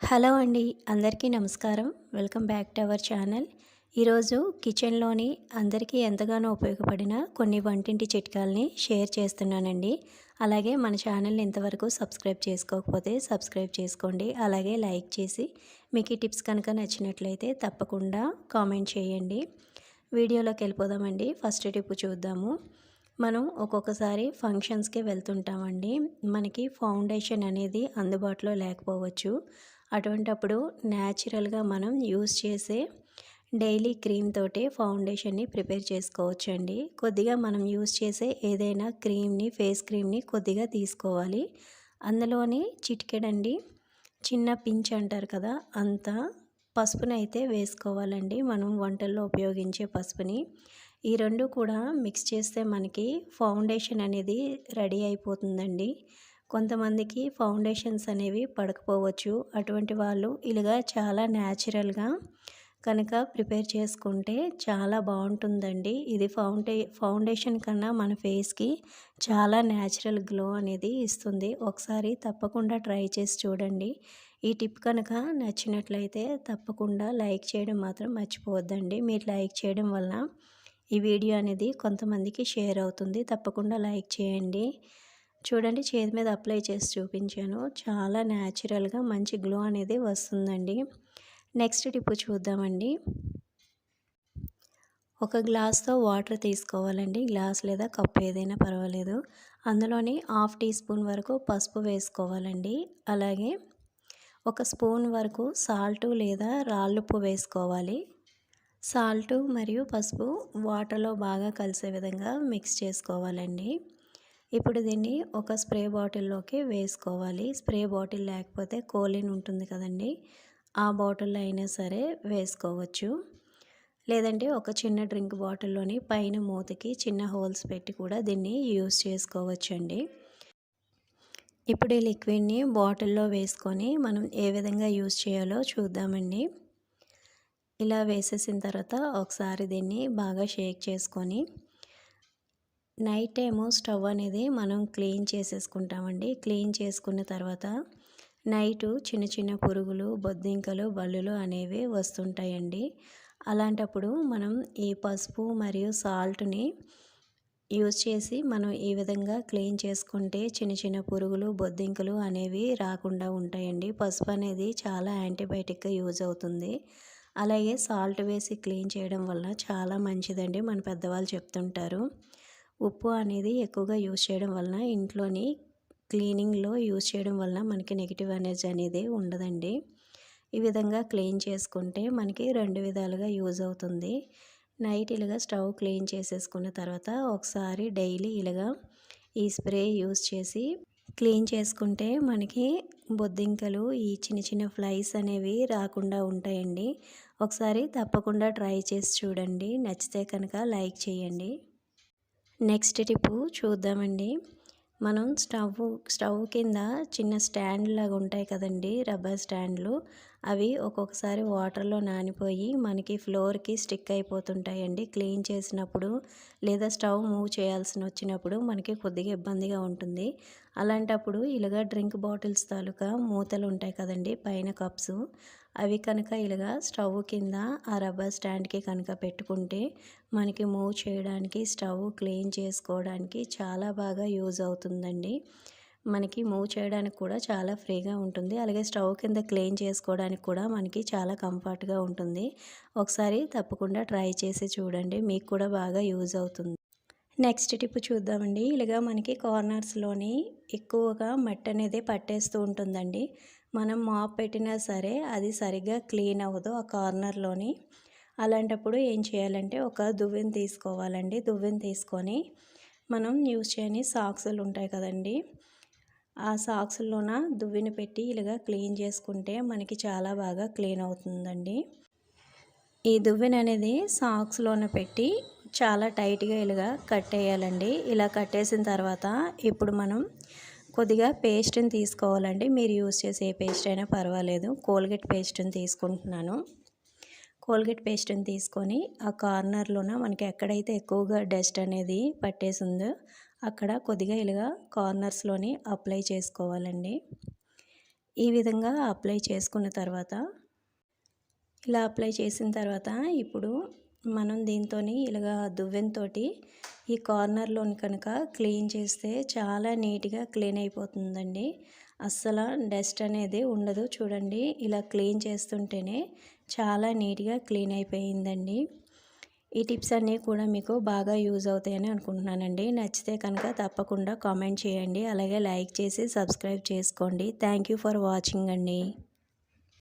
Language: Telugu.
హలో అండి. అందరికీ నమస్కారం. Welcome back to our channel. ఈరోజు కిచెన్‌లోని అందరికీ ఎంతగానో ఉపయోగపడిన కొన్ని వంటింటి చిట్కాలని షేర్ చేస్తున్నానండి. అలాగే మన ఛానల్‌ని ఇంతవరకు సబ్స్క్రైబ్ చేసుకోకపోతే సబ్స్క్రైబ్ చేసుకోండి. అలాగే లైక్ చేసి మీకు ఈ టిప్స్ కనుక నచ్చినట్లయితే తప్పకుండా కామెంట్ చేయండి. వీడియోలోకి వెళ్ళిపోదామండి. ఫస్ట్ టిప్ చూద్దాము. మనం ఒక్కొక్కసారి ఫంక్షన్స్‌కి వెళ్తుంటామండి. మనకి ఫౌండేషన్ అనేది అందుబాటులో లేకపోవచ్చు. అటువంటప్పుడు న్యాచురల్‌గా మనం యూజ్ చేసే డైలీ క్రీమ్ తోటే ఫౌండేషన్‌ని ప్రిపేర్ చేసుకోవచ్చండి. కొద్దిగా మనం యూజ్ చేసే ఏదైనా క్రీమ్‌ని, ఫేస్ క్రీమ్‌ని కొద్దిగా తీసుకోవాలి. అందులోని చిటికెడండి చిన్న పించ్ అంటారు కదా! అంత పసుపునైతే వేసుకోవాలండి. మనం వంటల్లో ఉపయోగించే పసుపుని. ఈ 2 కూడా మిక్స్ చేస్తే మనకి ఫౌండేషన్ అనేది రెడీ అయిపోతుందండి. కొంతమందికి ఫౌండేషన్స్ అనేవి పడకపోవచ్చు. అటువంటి వాళ్ళు ఇలాగా చాలా న్యాచురల్‌గా కనుక ప్రిపేర్ చేసుకుంటే చాలా బావుంటుందండి. ఇది ఫౌండేషన్ కన్నా మన ఫేస్‌కి చాలా న్యాచురల్ గ్లో అనేది ఇస్తుంది. ఒకసారి తప్పకుండా ట్రై చేసి చూడండి. ఈ టిప్ కనుక నచ్చినట్లయితే తప్పకుండా లైక్ చేయడం మాత్రం మర్చిపోవద్దండి. మీరు లైక్ చేయడం వల్ల ఈ వీడియో అనేది కొంతమందికి షేర్ అవుతుంది. తప్పకుండా లైక్ చేయండి. చూడండి, చేతి మీద అప్లై చేసి చూపించాను. చాలా న్యాచురల్‌గా మంచి గ్లో అనేది వస్తుందండి. నెక్స్ట్ టిప్ చూద్దామండి. ఒక గ్లాస్‌తో వాటర్ తీసుకోవాలండి. గ్లాస్ లేదా కప్ ఏదైనా పర్వాలేదు. అందులోని హాఫ్ టీ స్పూన్ వరకు పసుపు వేసుకోవాలండి. అలాగే ఒక స్పూన్ వరకు సాల్ట్ లేదా రాళ్ళుప్పు వేసుకోవాలి. సాల్ట్ మరియు పసుపు వాటర్‌లో బాగా కలిసే విధంగా మిక్స్ చేసుకోవాలండి. ఇప్పుడు దీన్ని ఒక స్ప్రే బాటిల్లోకి వేసుకోవాలి. స్ప్రే బాటిల్ లేకపోతే కోలిన్ ఉంటుంది కదండీ! ఆ బాటిల్‌లో అయినా సరే వేసుకోవచ్చు. లేదంటే ఒక చిన్న డ్రింక్ బాటిల్‌లోని పైన మూతకి చిన్న హోల్స్ పెట్టి కూడా దీన్ని యూజ్ చేసుకోవచ్చండి. ఇప్పుడు ఈ లిక్విడ్‌ని బాటిల్‌లో వేసుకొని మనం ఏ విధంగా యూజ్ చేయాలో చూద్దామండి. ఇలా వేసేసిన తర్వాత ఒకసారి దీన్ని బాగా షేక్ చేసుకొని నైట్ టైము స్టవ్ అనేది మనం క్లీన్ చేసేసుకుంటామండి. క్లీన్ చేసుకున్న తర్వాత నైటు చిన్న చిన్న పురుగులు, బొద్దింకలు, బల్లులు అనేవి వస్తుంటాయండి. అలాంటప్పుడు మనం ఈ పసుపు మరియు సాల్ట్‌ని యూజ్ చేసి మనం ఈ విధంగా క్లీన్ చేసుకుంటే చిన్న చిన్న పురుగులు, బొద్దింకలు అనేవి రాకుండా ఉంటాయండి. పసుపు అనేది చాలా యాంటీబయాటిక్‌గా యూజ్ అవుతుంది. అలాగే సాల్ట్ వేసి క్లీన్ చేయడం వల్ల చాలా మంచిదండి. మన పెద్దవాళ్ళు చెప్తుంటారు. ఉప్పు అనేది ఎక్కువగా యూజ్ చేయడం వలన ఇంట్లోని క్లీనింగ్‌లో యూజ్ చేయడం వలన మనకి నెగెటివ్ ఎనర్జీ అనేది ఉండదండి. ఈ విధంగా క్లీన్ చేసుకుంటే మనకి 2 విధాలుగా యూజ్ అవుతుంది. నైట్ ఇలాగా స్టవ్ క్లీన్ చేసేసుకున్న తర్వాత ఒకసారి డైలీ ఇలాగా ఈ స్ప్రే యూజ్ చేసి క్లీన్ చేసుకుంటే మనకి బొద్దింకలు, ఈ చిన్న చిన్న ఫ్లైస్ అనేవి రాకుండా ఉంటాయండి. ఒకసారి తప్పకుండా ట్రై చేసి చూడండి. నచ్చితే కనుక లైక్ చేయండి. నెక్స్ట్ టిప్పు చూద్దామండి. మనం స్టవ్ కింద చిన్న స్టాండ్ లాగా ఉంటాయి కదండీ! రబ్బర్ స్టాండ్‌లు. అవి ఒక్కొక్కసారి వాటర్‌లో నానిపోయి మనకి ఫ్లోర్‌కి స్టిక్ అయిపోతుంటాయండి. క్లీన్ చేసినప్పుడు లేదా స్టవ్ మూవ్ చేయాల్సినొచ్చినప్పుడు మనకి కొద్దిగా ఇబ్బందిగా ఉంటుంది. అలాంటప్పుడు ఇలాగ డ్రింక్ బాటిల్స్ తాలూకా మూతలు ఉంటాయి కదండీ! పైన కప్సు. అవి కనుక ఇలాగా స్టవ్ కింద ఆ రబ్బర్ స్టాండ్‌కి కనుక పెట్టుకుంటే మనకి మూవ్ చేయడానికి, స్టవ్ క్లీన్ చేసుకోవడానికి చాలా బాగా యూజ్ అవుతుందండి. మనకి మూవ్ చేయడానికి కూడా చాలా ఫ్రీగా ఉంటుంది. అలాగే స్టవ్ కింద క్లీన్ చేసుకోవడానికి కూడా మనకి చాలా కంఫర్ట్‌గా ఉంటుంది. ఒకసారి తప్పకుండా ట్రై చేసి చూడండి. మీకు కూడా బాగా యూజ్ అవుతుంది. నెక్స్ట్ టిప్ చూద్దామండి. ఇలాగా మనకి కార్నర్స్‌లోని ఎక్కువగా మట్టి అనేది పట్టేస్తూ ఉంటుందండి. మనం మాప్ పెట్టినా సరే అది సరిగ్గా క్లీన్ అవ్వదు ఆ కార్నర్‌లోని. అలాంటప్పుడు ఏం చేయాలంటే ఒక దువ్వెన తీసుకోవాలండి. దువ్వెన తీసుకొని మనం యూజ్ చేయని సాక్సులు ఉంటాయి కదండీ! ఆ సాక్సుల్లోన దువ్వెన పెట్టి ఇలాగా క్లీన్ చేసుకుంటే మనకి చాలా బాగా క్లీన్ అవుతుందండి. ఈ దువ్వెన అనేది సాక్స్‌లోన పెట్టి చాలా టైట్‌గా ఇలాగా కట్టేయాలండి. ఇలా కట్టేసిన తర్వాత ఇప్పుడు మనం కొద్దిగా పేస్ట్‌ని తీసుకోవాలండి. మీరు యూజ్ చేసే ఏ పేస్ట్ అయినా పర్వాలేదు. కోల్గేట్ పేస్ట్‌ని తీసుకుంటున్నాను. కోల్గేట్ పేస్ట్‌ని తీసుకొని ఆ కార్నర్‌లోన మనకి ఎక్కడైతే ఎక్కువగా డస్ట్ అనేది పట్టేసిందో అక్కడ కొద్దిగా ఇలాగా కార్నర్స్‌లోని అప్లై చేసుకోవాలండి. ఈ విధంగా అప్లై చేసుకున్న తర్వాత ఇలా అప్లై చేసిన తర్వాత ఇప్పుడు మనం దీంతోని ఇలాగా దువ్వెనతోటి ఈ కార్నర్లోని కనుక క్లీన్ చేస్తే చాలా నీట్గా క్లీన్ అయిపోతుందండి. అస్సలు డస్ట్ అనేది ఉండదు. చూడండి ఇలా క్లీన్ చేస్తుంటేనే చాలా నీట్గా క్లీన్ అయిపోయిందండి. ఈ టిప్స్ అన్నీ కూడా మీకు బాగా యూజ్ అవుతాయని అనుకుంటున్నానండి. నచ్చితే కనుక తప్పకుండా కామెంట్ చేయండి. అలాగే లైక్ చేసి సబ్స్క్రైబ్ చేసుకోండి. థ్యాంక్ యూ ఫర్ వాచింగ్ అండి.